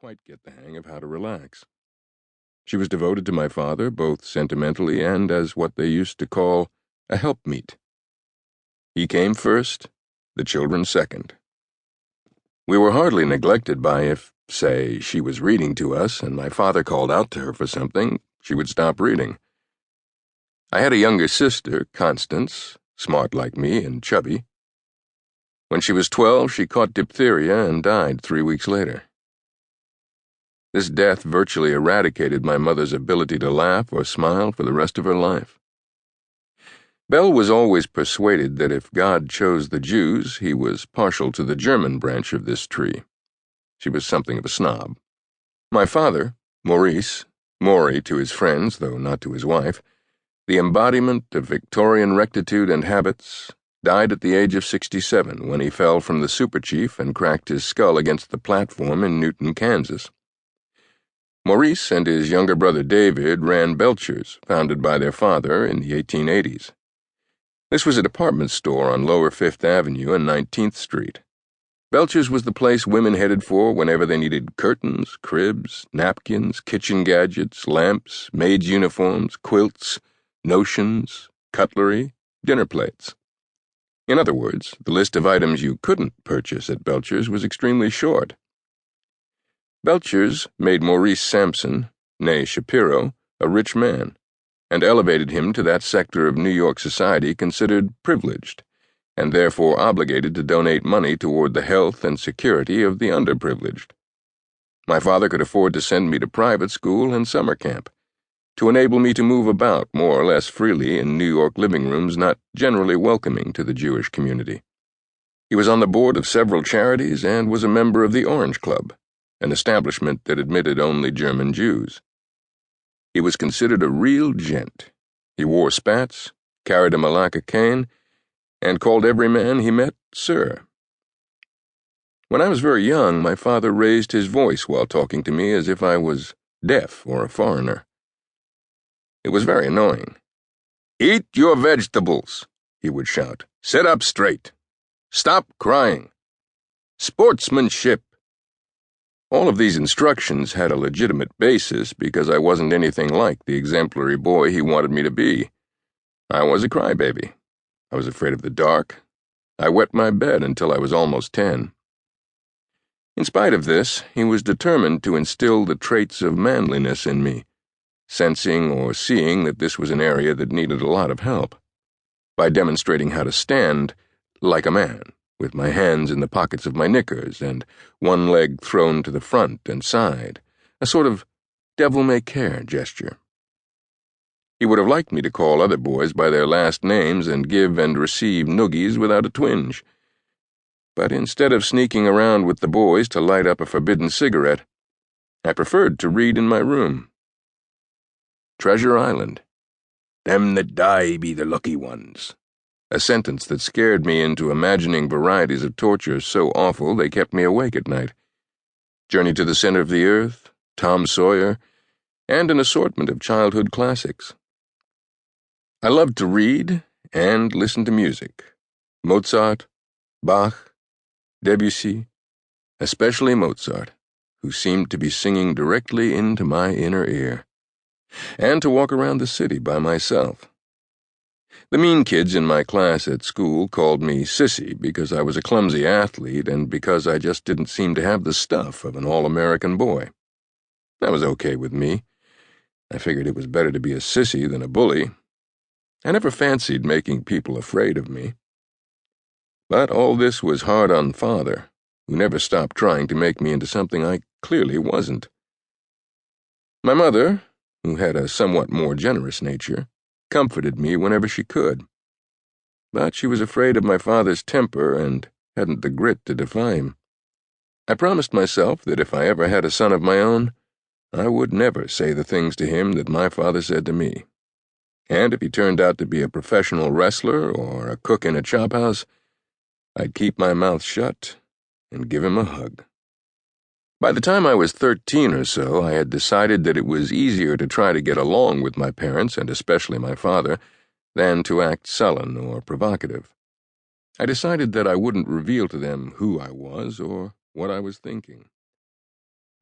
quite get the hang of how to relax. She was devoted to my father, both sentimentally and as what they used to call a helpmeet. He came first, the children second. We were hardly neglected by if, say, she was reading to us and my father called out to her for something, she would stop reading. I had a younger sister, Constance, smart like me and chubby. When she was 12, she caught diphtheria and died 3 weeks later. This death virtually eradicated my mother's ability to laugh or smile for the rest of her life. Belle was always persuaded that if God chose the Jews, he was partial to the German branch of this tree. She was something of a snob. My father, Maurice, Maury to his friends, though not to his wife, the embodiment of Victorian rectitude and habits, died at the age of 67 when he fell from the Super Chief and cracked his skull against the platform in Newton, Kansas. Maurice and his younger brother David ran Belcher's, founded by their father in the 1880s. This was a department store on Lower Fifth Avenue and 19th Street. Belcher's was the place women headed for whenever they needed curtains, cribs, napkins, kitchen gadgets, lamps, maids' uniforms, quilts, notions, cutlery, dinner plates. In other words, the list of items you couldn't purchase at Belcher's was extremely short. Belcher's made Maurice Sampson, née Shapiro, a rich man, and elevated him to that sector of New York society considered privileged, and therefore obligated to donate money toward the health and security of the underprivileged. My father could afford to send me to private school and summer camp, to enable me to move about more or less freely in New York living rooms not generally welcoming to the Jewish community. He was on the board of several charities and was a member of the Orange Club, an establishment that admitted only German Jews. He was considered a real gent. He wore spats, carried a Malacca cane, and called every man he met sir. When I was very young, my father raised his voice while talking to me as if I was deaf or a foreigner. It was very annoying. "Eat your vegetables," he would shout. "Sit up straight. Stop crying. Sportsmanship." All of these instructions had a legitimate basis because I wasn't anything like the exemplary boy he wanted me to be. I was a crybaby. I was afraid of the dark. I wet my bed until I was almost 10. In spite of this, he was determined to instill the traits of manliness in me, sensing or seeing that this was an area that needed a lot of help, by demonstrating how to stand like a man, with my hands in the pockets of my knickers and one leg thrown to the front and side, a sort of devil-may-care gesture. He would have liked me to call other boys by their last names and give and receive noogies without a twinge. But instead of sneaking around with the boys to light up a forbidden cigarette, I preferred to read in my room. Treasure Island. "Them that die be the lucky ones," a sentence that scared me into imagining varieties of torture so awful they kept me awake at night. Journey to the Center of the Earth, Tom Sawyer, and an assortment of childhood classics. I loved to read and listen to music. Mozart, Bach, Debussy, especially Mozart, who seemed to be singing directly into my inner ear, and to walk around the city by myself. The mean kids in my class at school called me Sissy because I was a clumsy athlete and because I just didn't seem to have the stuff of an all-American boy. That was okay with me. I figured it was better to be a sissy than a bully. I never fancied making people afraid of me. But all this was hard on Father, who never stopped trying to make me into something I clearly wasn't. My mother, who had a somewhat more generous nature, comforted me whenever she could. But she was afraid of my father's temper and hadn't the grit to defy him. I promised myself that if I ever had a son of my own, I would never say the things to him that my father said to me. And if he turned out to be a professional wrestler or a cook in a chop house, I'd keep my mouth shut and give him a hug. By the time I was 13 or so, I had decided that it was easier to try to get along with my parents, and especially my father, than to act sullen or provocative. I decided that I wouldn't reveal to them who I was or what I was thinking.